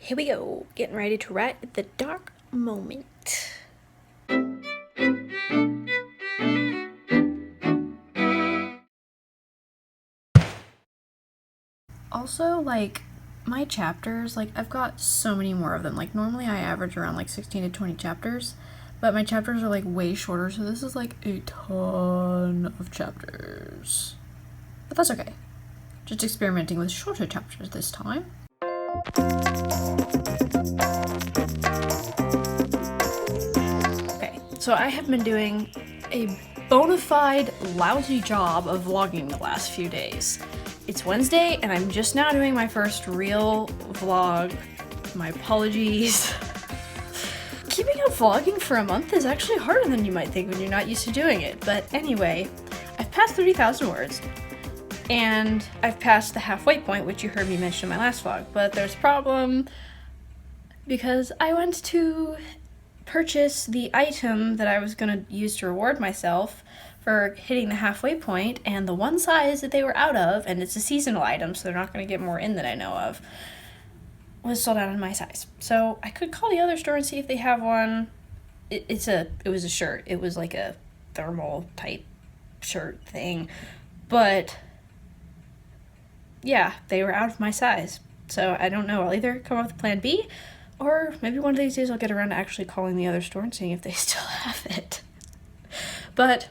Here we go, getting ready to write the dark moment. Also, like, my chapters, like, I've got so many more of them. Like, normally I average around, like, 16 to 20 chapters, but my chapters are, like, way shorter, so this is, like, a ton of chapters. But that's okay. Just experimenting with shorter chapters this time. Okay, so I have been doing a bona fide lousy job of vlogging the last few days. It's Wednesday, and I'm just now doing my first real vlog. My apologies. Keeping up vlogging for a month is actually harder than you might think when you're not used to doing it. But anyway, I've passed 30,000 words, and I've passed the halfway point, which you heard me mention in my last vlog. But there's a problem, because I went to purchase the item that I was going to use to reward myself for hitting the halfway point, and the one size that they were out of, and it's a seasonal item, so they're not going to get more in that I know of, was sold out in my size. So I could call the other store and see if they have one. It was a shirt. It was like a thermal type shirt thing, but yeah, they were out of my size. So I don't know. I'll either come up with plan B, or maybe one of these days I'll get around to actually calling the other store and seeing if they still have it. But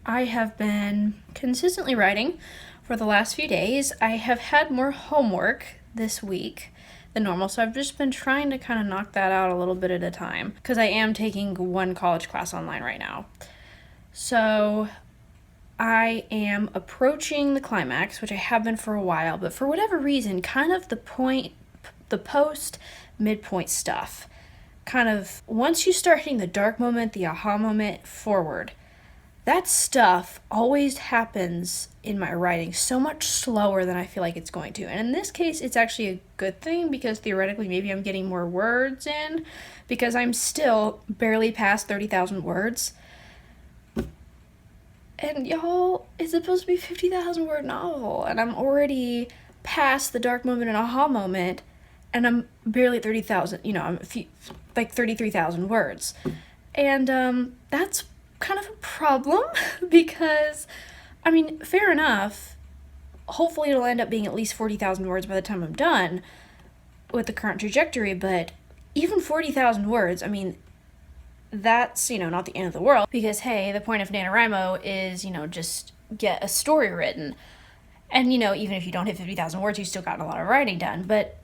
I have been consistently writing for the last few days. I have had more homework this week than normal, so I've just been trying to kind of knock that out a little bit at a time, because I am taking one college class online right now. So I am approaching the climax, which I have been for a while, but for whatever reason, kind of the post midpoint stuff, kind of once you start hitting the dark moment, the aha moment forward, that stuff always happens in my writing so much slower than I feel like it's going to. And in this case, it's actually a good thing, because theoretically maybe I'm getting more words in, because I'm still barely past 30,000 words. And y'all, it's supposed to be a 50,000 word novel, and I'm already past the dark moment and aha moment, and I'm barely 30,000, I'm like 33,000 words. And that's kind of a problem, because, I mean, fair enough, hopefully it'll end up being at least 40,000 words by the time I'm done with the current trajectory, but even 40,000 words, I mean, that's, not the end of the world, because, hey, the point of NaNoWriMo is, just get a story written, and, even if you don't hit 50,000 words, you've still gotten a lot of writing done, but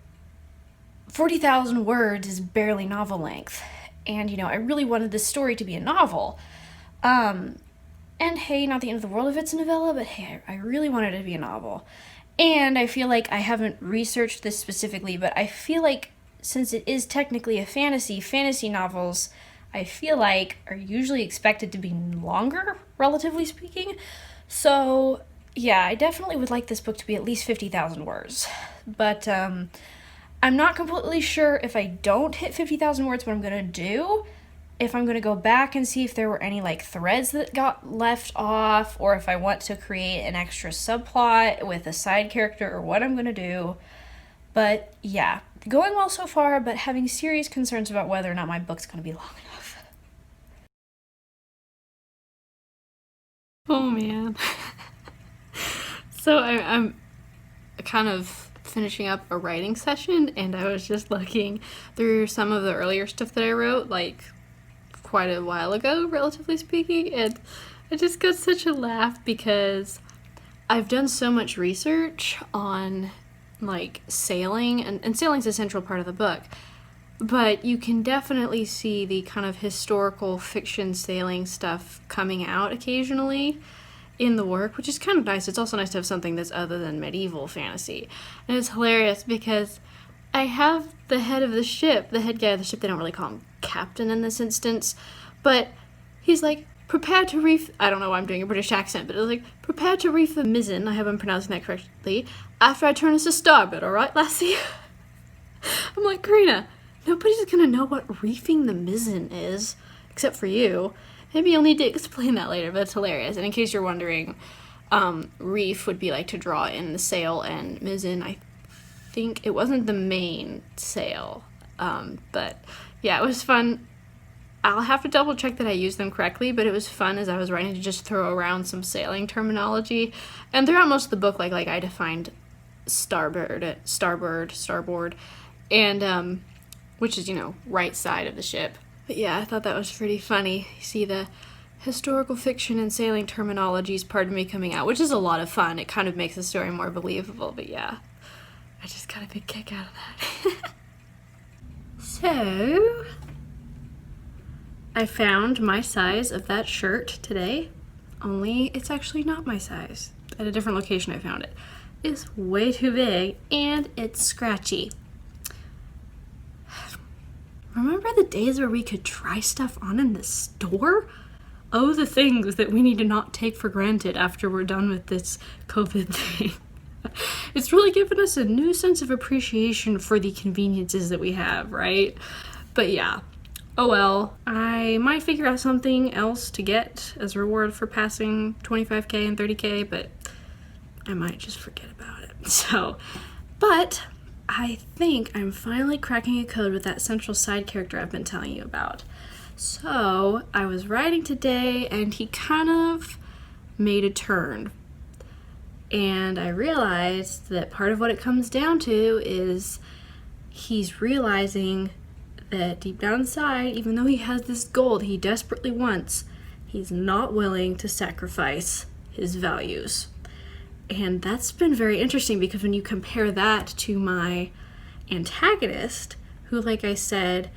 40,000 words is barely novel length, and, I really wanted this story to be a novel. And hey, not the end of the world if it's a novella, but hey, I really wanted it to be a novel. And I feel like I haven't researched this specifically, but I feel like since it is technically a fantasy novels, I feel like are usually expected to be longer, relatively speaking. So yeah, I definitely would like this book to be at least 50,000 words. But I'm not completely sure if I don't hit 50,000 words what I'm going to do. If I'm going to go back and see if there were any, like, threads that got left off, or if I want to create an extra subplot with a side character, or what I'm going to do. But, yeah, going well so far, but having serious concerns about whether or not my book's going to be long enough. Oh, man. So I'm kind of finishing up a writing session, and I was just looking through some of the earlier stuff that I wrote, like, quite a while ago, relatively speaking, and I just got such a laugh, because I've done so much research on, like, sailing, and sailing's a central part of the book, but you can definitely see the kind of historical fiction sailing stuff coming out occasionally in the work, which is kind of nice. It's also nice to have something that's other than medieval fantasy, and it's hilarious because I have the head of the ship, the head guy of the ship, they don't really call him captain in this instance, but he's like, prepare to reef, I don't know why I'm doing a British accent, but it was like, prepare to reef the mizzen, I hope I'm pronouncing that correctly, after I turn us to starboard, alright, lassie? I'm like, Careena, nobody's gonna know what reefing the mizzen is, except for you. Maybe you'll need to explain that later, but it's hilarious. And in case you're wondering, reef would be like to draw in the sail, and mizzen, I think it wasn't the main sail. But yeah, it was fun. I'll have to double check that I used them correctly, but it was fun as I was writing to just throw around some sailing terminology. And throughout most of the book, like I defined starboard, and which is, right side of the ship. But yeah, I thought that was pretty funny. You see the historical fiction and sailing terminologies part of me coming out, which is a lot of fun. It kind of makes the story more believable, but yeah, I just got a big kick out of that. So, I found my size of that shirt today, only it's actually not my size. At a different location I found it. It's way too big, and it's scratchy. Remember the days where we could try stuff on in the store? Oh, the things that we need to not take for granted after we're done with this COVID thing. It's really given us a new sense of appreciation for the conveniences that we have, right? But yeah, oh well. I might figure out something else to get as a reward for passing 25K and 30K, but I might just forget about it. So, but I think I'm finally cracking a code with that central side character I've been telling you about. So, I was writing today and he kind of made a turn. And I realized that part of what it comes down to is he's realizing that deep down inside, even though he has this goal that he desperately wants, he's not willing to sacrifice his values. And that's been very interesting because when you compare that to my antagonist, who, like I said,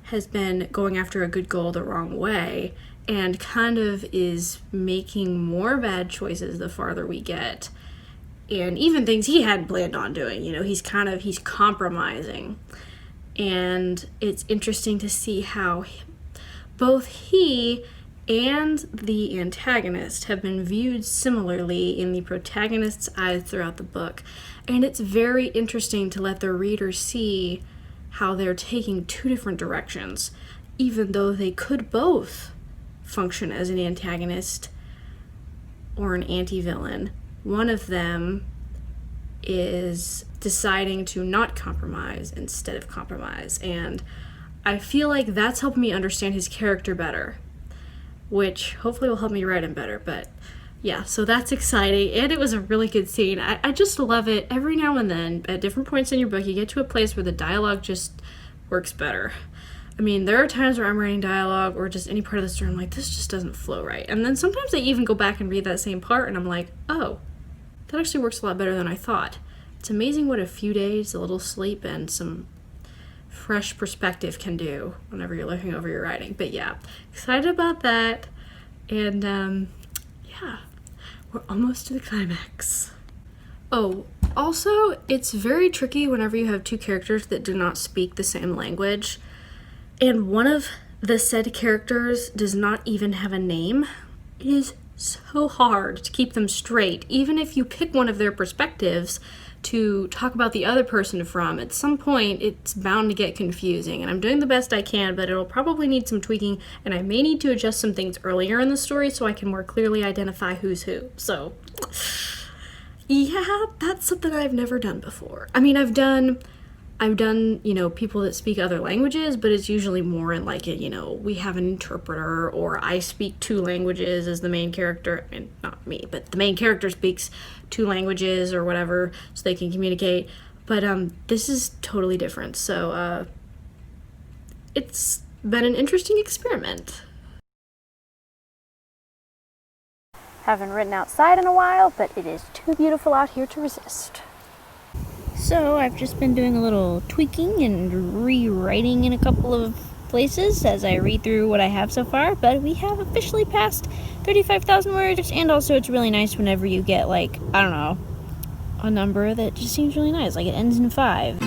has been going after a good goal the wrong way and kind of is making more bad choices the farther we get. And even things he hadn't planned on doing, he's compromising. And it's interesting to see how both he and the antagonist have been viewed similarly in the protagonist's eyes throughout the book. And it's very interesting to let the reader see how they're taking two different directions, even though they could both function as an antagonist or an anti-villain. One of them is deciding to not compromise instead of compromise, and I feel like that's helped me understand his character better, which hopefully will help me write him better. But yeah, so that's exciting, and it was a really good scene. I just love it. Every now and then, at different points in your book, you get to a place where the dialogue just works better. I mean, there are times where I'm writing dialogue or just any part of the story, I'm like, this just doesn't flow right. And then sometimes I even go back and read that same part, and I'm like, oh, that actually works a lot better than I thought. It's amazing what a few days, a little sleep, and some fresh perspective can do whenever you're looking over your writing. But yeah, excited about that. And yeah, we're almost to the climax. Oh, also, it's very tricky whenever you have two characters that do not speak the same language. And one of the said characters does not even have a name. It is so hard to keep them straight, even if you pick one of their perspectives to talk about the other person from. At some point, it's bound to get confusing, and I'm doing the best I can, but it'll probably need some tweaking, and I may need to adjust some things earlier in the story so I can more clearly identify who's who. So, yeah, that's something I've never done before. I mean, I've done, people that speak other languages, but it's usually more in like we have an interpreter, or I speak two languages as the main character, and not me, but the main character speaks two languages or whatever so they can communicate. But this is totally different. So it's been an interesting experiment. Haven't written outside in a while, but it is too beautiful out here to resist. So I've just been doing a little tweaking and rewriting in a couple of places as I read through what I have so far, but we have officially passed 35,000 words, and also it's really nice whenever you get, like, I don't know, a number that just seems really nice, like it ends in 5.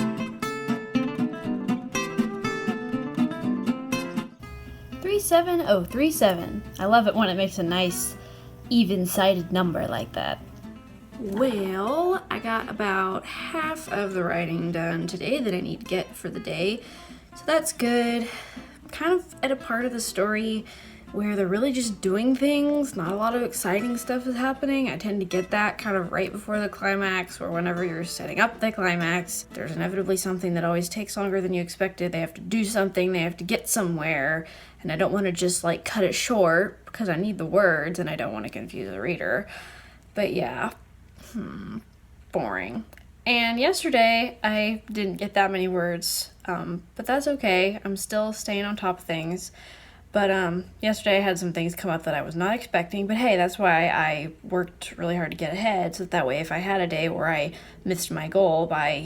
37037. I love it when it makes a nice even-sided number like that. Well, I got about half of the writing done today that I need to get for the day, so that's good. I'm kind of at a part of the story where they're really just doing things, not a lot of exciting stuff is happening. I tend to get that kind of right before the climax, or whenever you're setting up the climax. There's inevitably something that always takes longer than you expected. They have to do something, they have to get somewhere, and I don't want to just like cut it short because I need the words and I don't want to confuse the reader. But yeah, boring. And yesterday I didn't get that many words, but that's okay. I'm still staying on top of things. But yesterday I had some things come up that I was not expecting, but hey, that's why I worked really hard to get ahead, so that way if I had a day where I missed my goal by,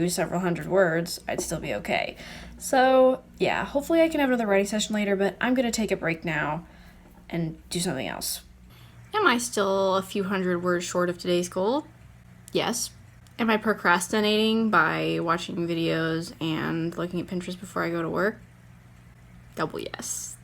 several hundred words, I'd still be okay. So yeah, hopefully I can have another writing session later, but I'm gonna take a break now and do something else. Am I still a few hundred words short of today's goal? Yes. Am I procrastinating by watching videos and looking at Pinterest before I go to work? Double yes.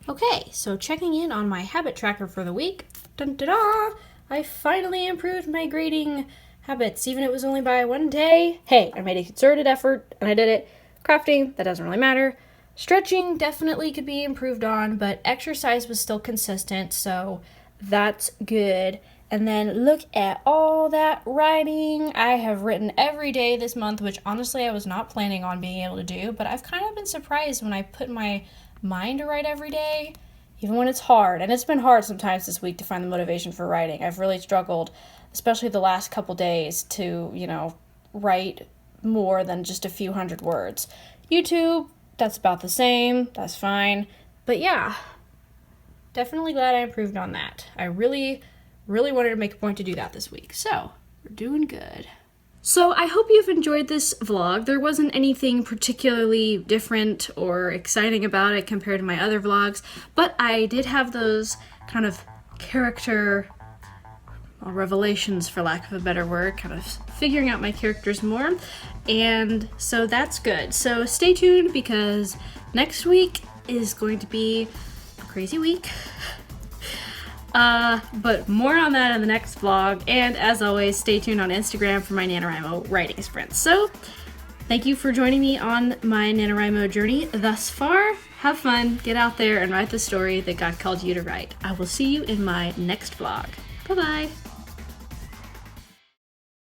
Okay, so checking in on my habit tracker for the week. Dun da da! I finally improved my grading habits, even if it was only by 1 day. Hey, I made a concerted effort and I did it. Crafting, that doesn't really matter. Stretching definitely could be improved on, but exercise was still consistent, so that's good. And then look at all that writing. I have written every day this month, which honestly I was not planning on being able to do, but I've kind of been surprised when I put my mind to write every day, even when it's hard. And it's been hard sometimes this week to find the motivation for writing. I've really struggled, especially the last couple days, to, write more than just a few hundred words. YouTube, that's about the same. That's fine. But yeah, definitely glad I improved on that. I really wanted to make a point to do that this week. So, we're doing good. So, I hope you've enjoyed this vlog. There wasn't anything particularly different or exciting about it compared to my other vlogs, but I did have those kind of character revelations, for lack of a better word, kind of figuring out my characters more, and so that's good. So, stay tuned because next week is going to be a crazy week. But more on that in the next vlog, and as always, stay tuned on Instagram for my NaNoWriMo writing sprints. So, thank you for joining me on my NaNoWriMo journey thus far. Have fun, get out there, and write the story that God called you to write. I will see you in my next vlog. Bye-bye!